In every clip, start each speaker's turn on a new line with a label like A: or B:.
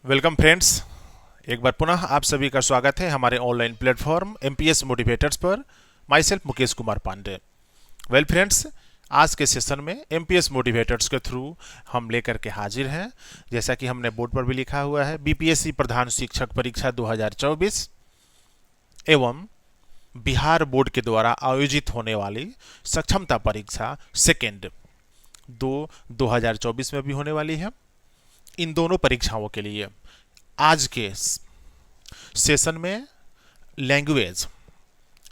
A: Welcome friends. एक बार पुनः आप सभी का स्वागत है हमारे ऑनलाइन प्लेटफॉर्म एमपीएस मोटिवेटर्स पर। Myself Mukesh Kumar Pandey. Well friends, आज के सेशन में एमपीएस मोटिवेटर्स के थ्रू हम लेकर के हाजिर हैं। जैसा कि हमने बोर्ड पर भी लिखा हुआ है, बीपीएससी प्रधान शिक्षक परीक्षा 2024 एवं बिहार बोर्ड के द्वारा आयोजित होने वाली सक्षमता परीक्षा सेकेंड 2024 में भी होने वाली है। इन दोनों परीक्षाओं के लिए आज के सेशन में लैंग्वेज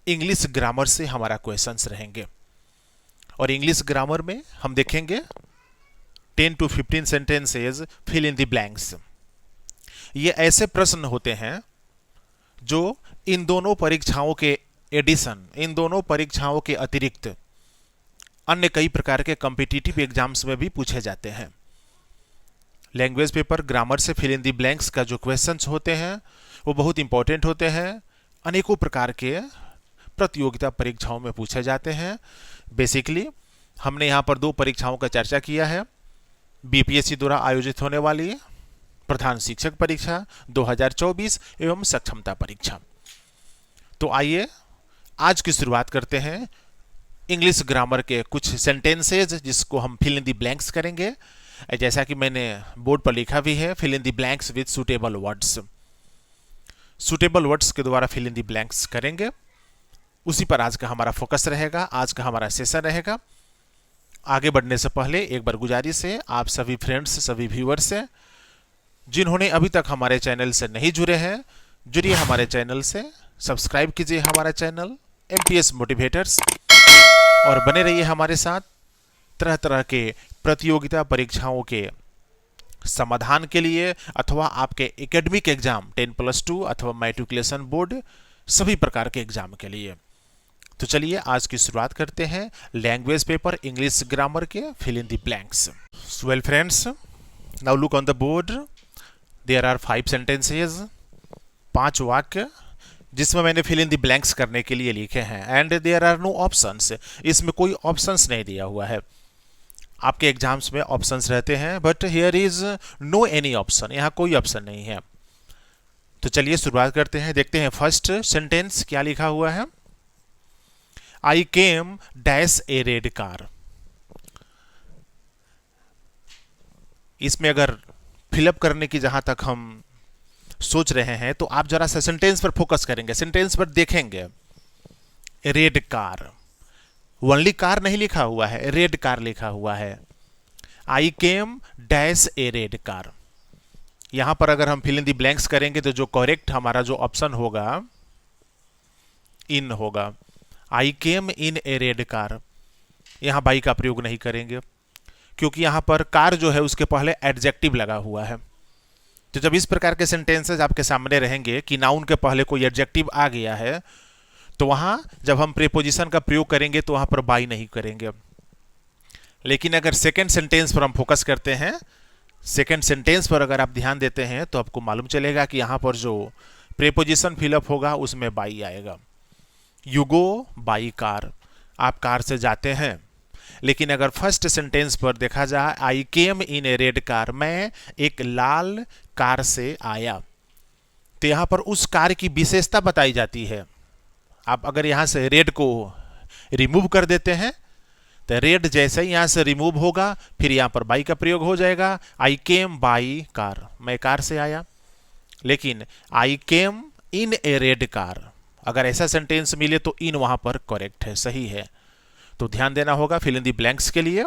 A: इंग्लिश ग्रामर से हमारा क्वेश्चंस रहेंगे और इंग्लिश ग्रामर में हम देखेंगे 10 to 15 sentences fill in the blanks. ये ऐसे प्रश्न होते हैं जो इन दोनों परीक्षाओं के एडिशन, इन दोनों परीक्षाओं के अतिरिक्त अन्य कई प्रकार के कॉम्पिटिटिव एग्जाम्स में भी पूछे जाते हैं। लैंग्वेज पेपर ग्रामर से फिल इन दी ब्लैंक्स का जो क्वेश्चंस होते हैं वो बहुत इंपॉर्टेंट होते हैं। अनेकों प्रकार के प्रतियोगिता परीक्षाओं में पूछे जाते हैं। बेसिकली हमने यहाँ पर दो परीक्षाओं का चर्चा किया है, बीपीएससी द्वारा आयोजित होने वाली प्रधान शिक्षक परीक्षा 2024 एवं सक्षमता परीक्षा। तो आइए आज की शुरुआत करते हैं इंग्लिश ग्रामर के कुछ सेंटेंसेज जिसको हम फिल इन दी ब्लैंक्स करेंगे। जैसा कि मैंने बोर्ड पर लिखा भी है, fill in the blanks with suitable words. Suitable words के द्वारा फिल इन दी ब्लैंक्स करेंगे, उसी पर आज का हमारा फोकस रहेगा, आज का हमारा सेशन रहेगा। आगे बढ़ने से पहले एक बार गुजारिश है आप सभी फ्रेंड्स, सभी व्यूअर्स से, जिन्होंने अभी तक हमारे चैनल से नहीं जुड़े हैं, जुड़िए हमारे चैनल से, सब्सक्राइब कीजिए हमारा चैनल एमपीएस मोटिवेटर्स और बने रहिए हमारे साथ। तरह तरह के प्रतियोगिता परीक्षाओं के समाधान के लिए अथवा आपके एकेडमिक एग्जाम 10+2 अथवा मैट्रिकुलेशन बोर्ड सभी प्रकार के एग्जाम के लिए। तो चलिए आज की शुरुआत करते हैं लैंग्वेज पेपर इंग्लिश ग्रामर के fill in the blanks. Well friends, now look on the board. There are 5 sentences, 5 वाक्य जिसमें मैंने फिल इन द ब्लैंक्स करने के लिए लिखे हैं। And there are no options, इसमें कोई ऑप्शंस नहीं दिया हुआ है। आपके एग्जाम्स में ऑप्शंस रहते हैं but here is no any option, यहाँ कोई ऑप्शन नहीं है। तो चलिए शुरुआत करते हैं, देखते हैं फर्स्ट सेंटेंस क्या लिखा हुआ है। आई केम डैश ए रेड कार। इसमें अगर फिलअप करने की जहां तक हम सोच रहे हैं तो आप जरा सा सेंटेंस पर फोकस करेंगे, सेंटेंस पर देखेंगे। रेड कार, ओनली कार नहीं लिखा हुआ है, रेड कार लिखा हुआ है। आई केम डैश ए रेड कार। यहां पर अगर हम फिल इन दी ब्लैंक्स करेंगे तो जो करेक्ट हमारा जो ऑप्शन होगा इन होगा। आई केम इन ए रेड कार। यहां बाई का प्रयोग नहीं करेंगे क्योंकि यहां पर कार जो है उसके पहले एडजेक्टिव लगा हुआ है। तो जब इस प्रकार के सेंटेंसेस आपके सामने रहेंगे कि नाउन के पहले कोई एडजेक्टिव आ गया है तो वहां जब हम प्रीपोजिशन का प्रयोग करेंगे तो वहां पर बाई नहीं करेंगे। लेकिन अगर सेकंड सेंटेंस पर हम फोकस करते हैं, सेकंड सेंटेंस पर अगर आप ध्यान देते हैं तो आपको मालूम चलेगा कि यहां पर जो प्रीपोजिशन फिलअप होगा उसमें बाई आएगा। यू गो बाई कार, आप कार से जाते हैं। लेकिन अगर फर्स्ट सेंटेंस पर देखा जाए, आई केम इन ए रेड कार, मैं एक लाल कार से आया, तो यहां पर उस कार की विशेषता बताई जाती है। आप अगर यहां से रेड को रिमूव कर देते हैं तो रेड जैसे ही यहां से रिमूव होगा फिर यहां पर बाई का प्रयोग हो जाएगा। आई केम बाई कार, मैं कार से आया। लेकिन आई केम इन ए रेड कार, अगर ऐसा सेंटेंस मिले तो इन वहां पर करेक्ट है, सही है। तो ध्यान देना होगा फिल इन दी ब्लैंक्स के लिए।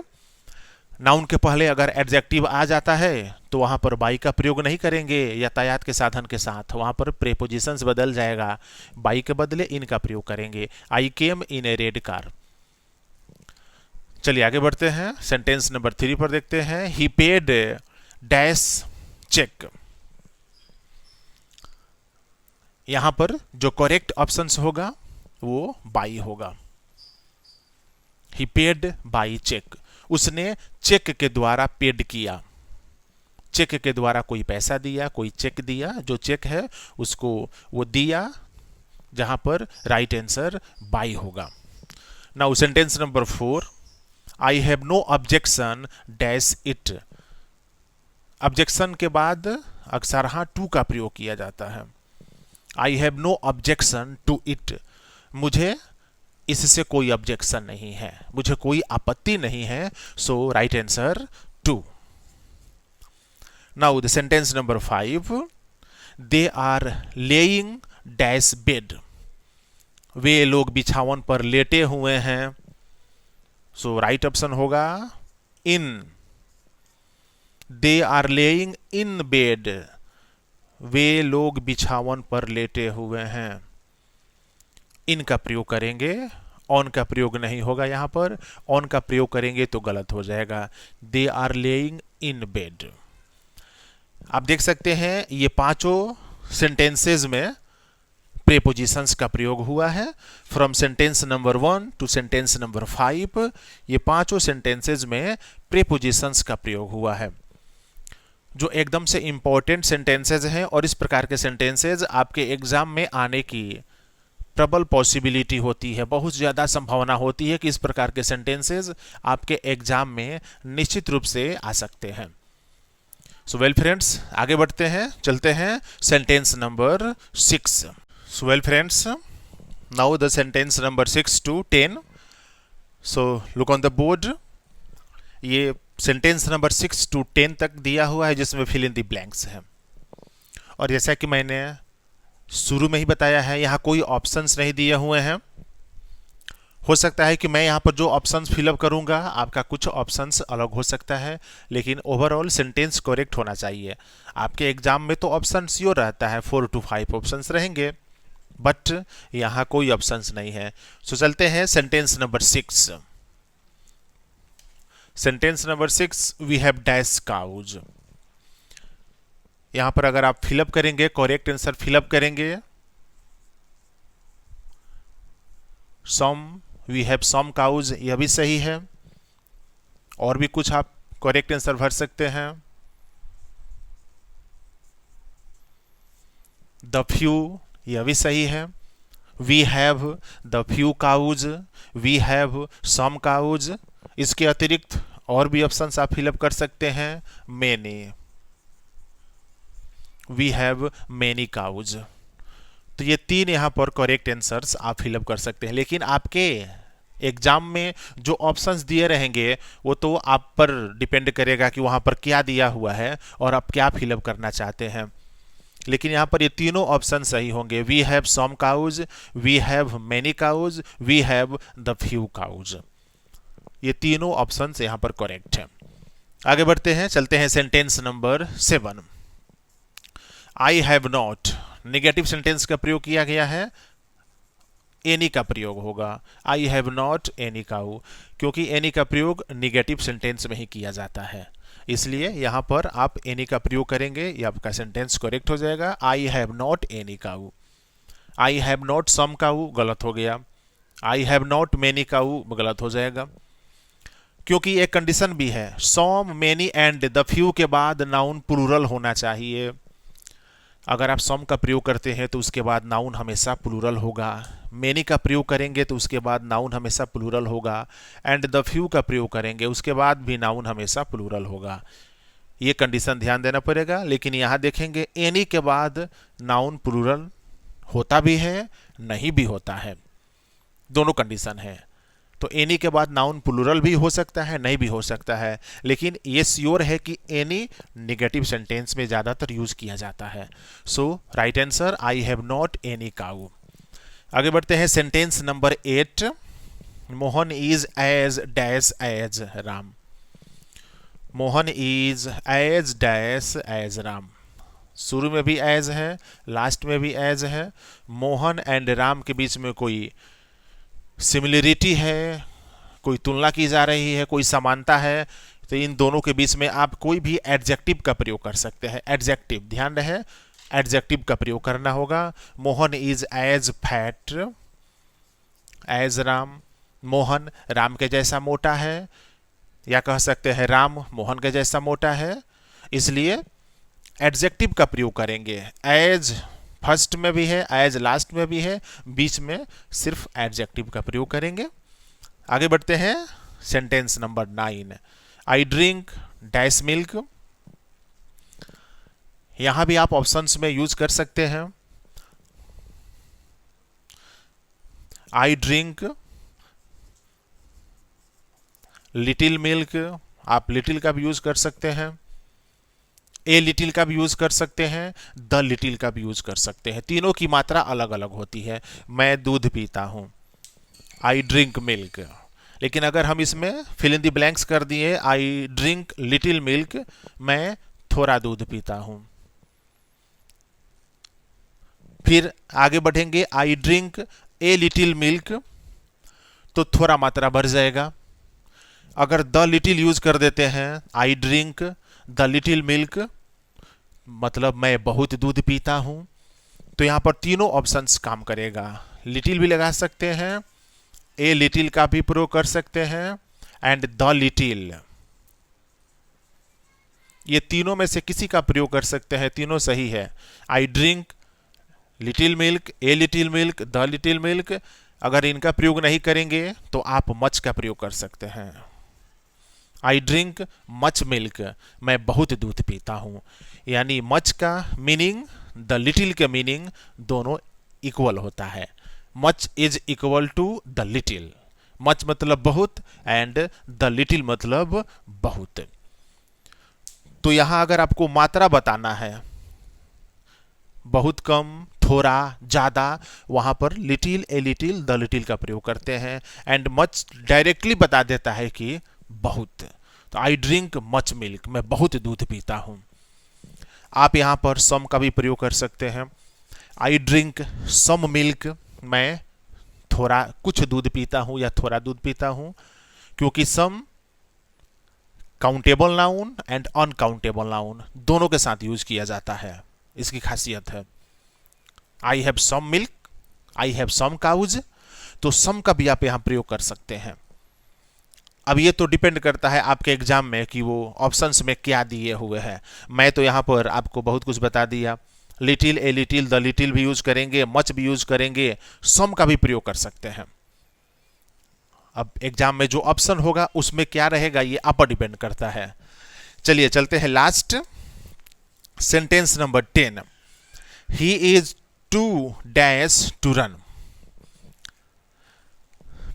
A: नाउन के पहले अगर एडजेक्टिव आ जाता है तो वहां पर बाई का प्रयोग नहीं करेंगे यातायात के साधन के साथ, वहां पर प्रीपोजिशंस बदल जाएगा, बाई के बदले इन का प्रयोग करेंगे। आई केम इन ए रेड कार। चलिए आगे बढ़ते हैं, सेंटेंस नंबर 3 पर देखते हैं। ही पेड डैश चेक। यहां पर जो करेक्ट ऑप्शंस होगा वो बाई होगा। ही पेड बाई चेक, उसने चेक के द्वारा पेड किया, चेक के द्वारा कोई पैसा दिया, कोई चेक दिया, जो चेक है उसको वो दिया, जहां पर राइट आंसर बाई होगा। Now sentence number 4, I have no objection dash it. Objection के बाद अक्सर यहाँ टू का प्रयोग किया जाता है। I have no objection to it, मुझे इससे कोई ऑब्जेक्शन नहीं है, मुझे कोई आपत्ति नहीं है। So right answer two. Now the sentence number 5, they are lying dash bed, वे लोग बिछावन पर लेटे हुए हैं। सो राइट ऑप्शन होगा in. They are laying in bed, वे लोग बिछावन पर लेटे हुए हैं। इन का प्रयोग करेंगे, ऑन का प्रयोग नहीं होगा। यहां पर ऑन का प्रयोग करेंगे तो गलत हो जाएगा। They are laying in bed. आप देख सकते हैं ये पांचों सेंटेंसेज में प्रीपोजिशंस का प्रयोग हुआ है। From sentence number 1 to sentence number 5 ये पांचों सेंटेंसेज में प्रीपोजिशंस का प्रयोग हुआ है, जो एकदम से इंपॉर्टेंट सेंटेंसेज हैं। और इस प्रकार के सेंटेंसेज आपके एग्जाम में आने की प्रबल पॉसिबिलिटी होती है, बहुत ज़्यादा संभावना होती है कि इस प्रकार के सेंटेंसेज आपके एग्जाम में निश्चित रूप से आ सकते हैं। सो वेल फ्रेंड्स, आगे बढ़ते हैं, चलते हैं sentence number 6। So well friends, now the sentence number 6 to 10। So look on the board. ये सेंटेंस नंबर 6 to 10 तक दिया हुआ है, जिसमें फिल इन द ब्लैंक्स है। और जैसा कि मैंने शुरू में ही बताया है, यहाँ कोई ऑप्शंस नहीं दिए हुए हैं। हो सकता है कि मैं यहाँ पर जो ऑप्शंस फिलअप करूँगा आपका कुछ ऑप्शंस अलग हो सकता है, लेकिन ओवरऑल सेंटेंस करेक्ट होना चाहिए। आपके एग्जाम में तो ऑप्शन श्योर रहता है, 4 to 5 ऑप्शंस रहेंगे, बट यहाँ कोई ऑप्शंस नहीं है। सो चलते हैं sentence number 6। Sentence number 6, we have dash cows. यहां पर अगर आप फिलअप करेंगे, करेक्ट आंसर फिलअप करेंगे, सम, वी हैव सम काउज, यह भी सही है। और भी कुछ आप करेक्ट आंसर भर सकते हैं। द फ्यू, यह भी सही है। We have the few cows, we have some cows. इसके अतिरिक्त और भी ऑप्शंस आप फिलअप कर सकते हैं। Many, we have many cows. तो ये 3 यहां पर करेक्ट आंसर्स आप फिलअप कर सकते हैं। लेकिन आपके एग्जाम में जो ऑप्शंस दिए रहेंगे वो तो आप पर डिपेंड करेगा कि वहां पर क्या दिया हुआ है और आप क्या फिलअप करना चाहते हैं। लेकिन यहाँ पर ये तीनों ऑप्शन सही होंगे। We have some cows, we have many cows, we have the few cows. ये तीनों ऑप्शंस यहाँ पर करेक्ट हैं। आगे बढ़ते हैं, चलते हैं sentence number 7। I have not, negative sentence का प्रयोग किया गया है, एनी का प्रयोग होगा। आई हैव नॉट एनी काउ, क्योंकि एनी का प्रयोग नेगेटिव सेंटेंस में ही किया जाता है, इसलिए यहां पर आप एनी का प्रयोग करेंगे, ये आपका सेंटेंस करेक्ट हो जाएगा। I have not any cow. I have not some cow गलत हो गया। I have not many cow गलत हो जाएगा, क्योंकि एक कंडीशन भी है, some, many and the few के बाद नाउन प्लूरल होना चाहिए। अगर आप सम का प्रयोग करते हैं तो उसके बाद नाउन हमेशा प्लूरल होगा। मेनी का प्रयोग करेंगे तो उसके बाद नाउन हमेशा प्लूरल होगा। एंड द फ्यू का प्रयोग करेंगे उसके बाद भी नाउन हमेशा प्लूरल होगा। ये कंडीशन ध्यान देना पड़ेगा। लेकिन यहाँ देखेंगे एनी के बाद नाउन प्लूरल होता भी है, नहीं भी होता है, दोनों कंडीशन है। तो एनी के बाद नाउन प्लूरल भी हो सकता है, नहीं भी हो सकता है, लेकिन ये श्योर है कि एनी नेगेटिव सेंटेंस में ज़्यादातर यूज किया जाता है। So right answer, I have not any cow. आगे बढ़ते हैं sentence number 8। Mohan is as dash as Ram. Mohan is as dash as Ram. शुरू में भी एज है, लास्ट में भी एज है। मोहन एंड राम के बीच में कोई सिमिलरिटी है, कोई तुलना की जा रही है, कोई समानता है, तो इन दोनों के बीच में आप कोई भी एडजेक्टिव का प्रयोग कर सकते हैं। एडजेक्टिव, ध्यान रहे, एडजेक्टिव का प्रयोग करना होगा। Mohan is as fat as Ram. Mohan Ram के जैसा मोटा है, या कह सकते हैं राम मोहन के जैसा मोटा है, इसलिए एडजेक्टिव का प्रयोग करेंगे। एज फर्स्ट में भी है, एज लास्ट में भी है, बीच में सिर्फ एडजेक्टिव का प्रयोग करेंगे। आगे बढ़ते हैं sentence number 9। I drink dash milk. यहां भी आप ऑप्शंस में यूज कर सकते हैं। आई ड्रिंक लिटिल मिल्क, आप लिटिल का भी यूज कर सकते हैं। ए लिटिल का भी यूज कर सकते हैं, द लिटिल का भी यूज कर सकते हैं। तीनों की मात्रा अलग अलग होती है। मैं दूध पीता हूं, आई ड्रिंक मिल्क। लेकिन अगर हम इसमें फिल इन द ब्लैंक्स कर दिए, आई ड्रिंक लिटिल मिल्क, मैं थोड़ा दूध पीता हूं। फिर आगे बढ़ेंगे, I drink a little milk, तो थोड़ा मात्रा बढ़ जाएगा। अगर द लिटिल यूज कर देते हैं, I drink the little milk, मतलब मैं बहुत दूध पीता हूं, तो यहां पर तीनों ऑप्शंस काम करेगा। लिटिल भी लगा सकते हैं, ए लिटिल का भी प्रयोग कर सकते हैं, एंड द लिटिल, ये तीनों में से किसी का प्रयोग कर सकते हैं, तीनों सही है। I drink little milk, a little milk, the little milk. अगर इनका प्रयोग नहीं करेंगे तो आप मच का प्रयोग कर सकते हैं। आई ड्रिंक मच मिल्क, मैं बहुत दूध पीता हूं। यानी मच का मीनिंग, द लिटिल का मीनिंग दोनों इक्वल होता है। Much is equal to the little. Much मतलब बहुत एंड द लिटिल मतलब बहुत। तो यहां अगर आपको मात्रा बताना है, बहुत कम, थोड़ा, ज्यादा, वहां पर little, a little, the little का प्रयोग करते हैं। एंड मच डायरेक्टली बता देता है कि बहुत। तो आई ड्रिंक मच मिल्क, मैं बहुत दूध पीता हूं। आप यहां पर सम का भी प्रयोग कर सकते हैं। आई ड्रिंक सम मिल्क, मैं थोड़ा कुछ दूध पीता हूं या थोड़ा दूध पीता हूं, क्योंकि some countable noun and uncountable noun दोनों के साथ यूज किया जाता है, इसकी खासियत है। I have some milk, I have some cows, तो सम का भी आप यहां प्रयोग कर सकते हैं। अब ये तो डिपेंड करता है आपके एग्जाम में कि वो ऑप्शंस में क्या दिए हुए हैं। मैं तो यहां पर आपको बहुत कुछ बता दिया। Little, a little, the little भी यूज करेंगे, मच भी यूज करेंगे, सम का भी प्रयोग कर सकते हैं। अब एग्जाम में जो ऑप्शन होगा उसमें क्या रहेगा ये आप पर डिपेंड करता है। चलिए चलते हैं last sentence number 10। He is to dash to run.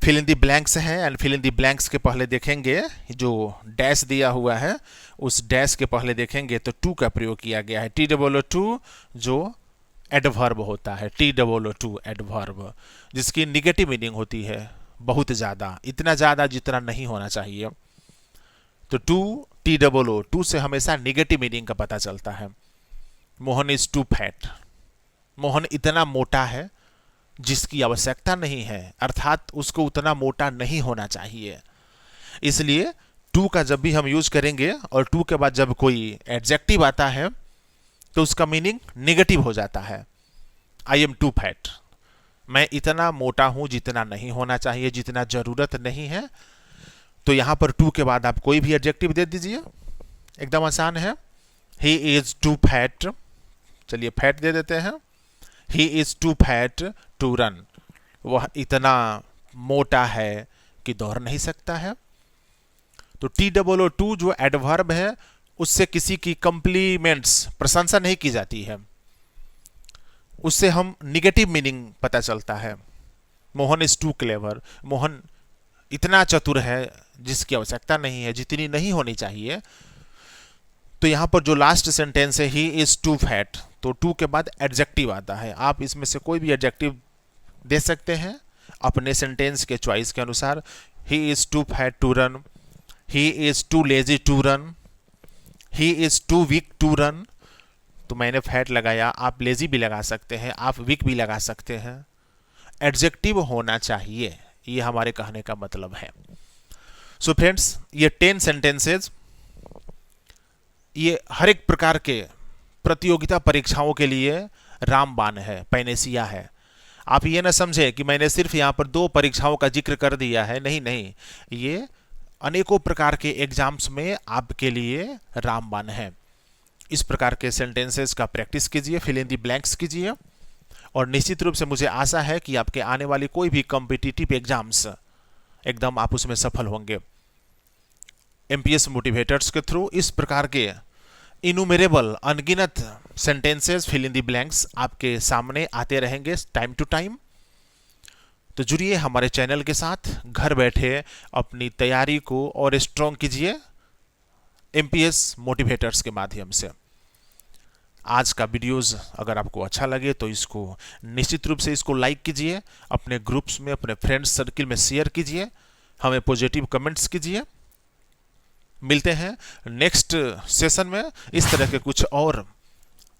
A: Fill in the blanks है, and fill in the blanks के पहले देखेंगे जो डैश दिया हुआ है, उस डैश के पहले देखेंगे तो टू का प्रयोग किया गया है। TOO जो एडवर्ब होता है, TOO एडवर्ब, जिसकी निगेटिव मीनिंग होती है बहुत ज़्यादा, इतना ज़्यादा जितना नहीं होना चाहिए। तो TOO से हमेशा निगेटिव मीनिंग का पता चलता है। Mohan is too fat, Mohan इतना मोटा है जिसकी आवश्यकता नहीं है, अर्थात उसको उतना मोटा नहीं होना चाहिए। इसलिए टू का जब भी हम यूज करेंगे और टू के बाद जब कोई एडजेक्टिव आता है तो उसका मीनिंग नेगेटिव हो जाता है। आई एम टू फैट, मैं इतना मोटा हूं जितना नहीं होना चाहिए, जितना जरूरत नहीं है। तो यहां पर टू के बाद आप कोई भी एडजेक्टिव दे दीजिए, एकदम आसान है। ही इज टू फैट, चलिए फैट दे देते हैं। He is too fat to run, वह इतना मोटा है कि दौड़ नहीं सकता है। तो TOO जो एडवर्ब है उससे किसी की कॉम्प्लीमेंट्स, प्रशंसा नहीं की जाती है, उससे हम निगेटिव मीनिंग पता चलता है। Mohan is too clever, Mohan इतना चतुर है जिसकी आवश्यकता नहीं है, जितनी नहीं होनी चाहिए। तो यहां पर जो लास्ट सेंटेंस है ही इज टू फैट, तो टू के बाद एडजेक्टिव आता है। आप इसमें से कोई भी एडजेक्टिव दे सकते हैं अपने सेंटेंस के चॉइस के अनुसार। He is too fat to run, he is too lazy to run, he is too weak to run. तो मैंने फैट लगाया, आप लेजी भी लगा सकते हैं, आप वीक भी लगा सकते हैं। एडजेक्टिव होना चाहिए, ये हमारे कहने का मतलब है। सो फ्रेंड्स, ये 10 सेंटेंसेज ये हर एक प्रकार के प्रतियोगिता परीक्षाओं के लिए रामबाण है, पैनेसिया है। आप ये ना समझे कि मैंने सिर्फ यहाँ पर 2 परीक्षाओं का जिक्र कर दिया है, नहीं नहीं, ये अनेकों प्रकार के एग्जाम्स में आपके लिए रामबाण है। इस प्रकार के सेंटेंसेस का प्रैक्टिस कीजिए, फिल इन दी ब्लैंक्स कीजिए, और निश्चित रूप से मुझे आशा है कि आपके आने वाली कोई भी कॉम्पिटिटिव एग्जाम्स एकदम आप उसमें सफल होंगे। MPS मोटिवेटर्स के थ्रू इस प्रकार के इनुमेरेबल, अनगिनत sentences, fill in the blanks आपके सामने आते रहेंगे टाइम टू टाइम। तो जुड़िए हमारे चैनल के साथ, घर बैठे अपनी तैयारी को और स्ट्रॉन्ग कीजिए एमपीएस मोटिवेटर्स के माध्यम से। आज का वीडियोस अगर आपको अच्छा लगे तो इसको निश्चित रूप से इसको लाइक कीजिए, अपने ग्रुप्स में, अपने फ्रेंड्स सर्किल में शेयर कीजिए, हमें पॉजिटिव कमेंट्स कीजिए। मिलते हैं नेक्स्ट सेशन में इस तरह के कुछ और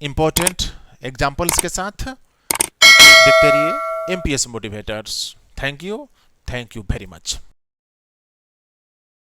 A: इंपॉर्टेंट एग्जाम्पल्स के साथ। देखते रहिए MPS motivators. Thank you very much.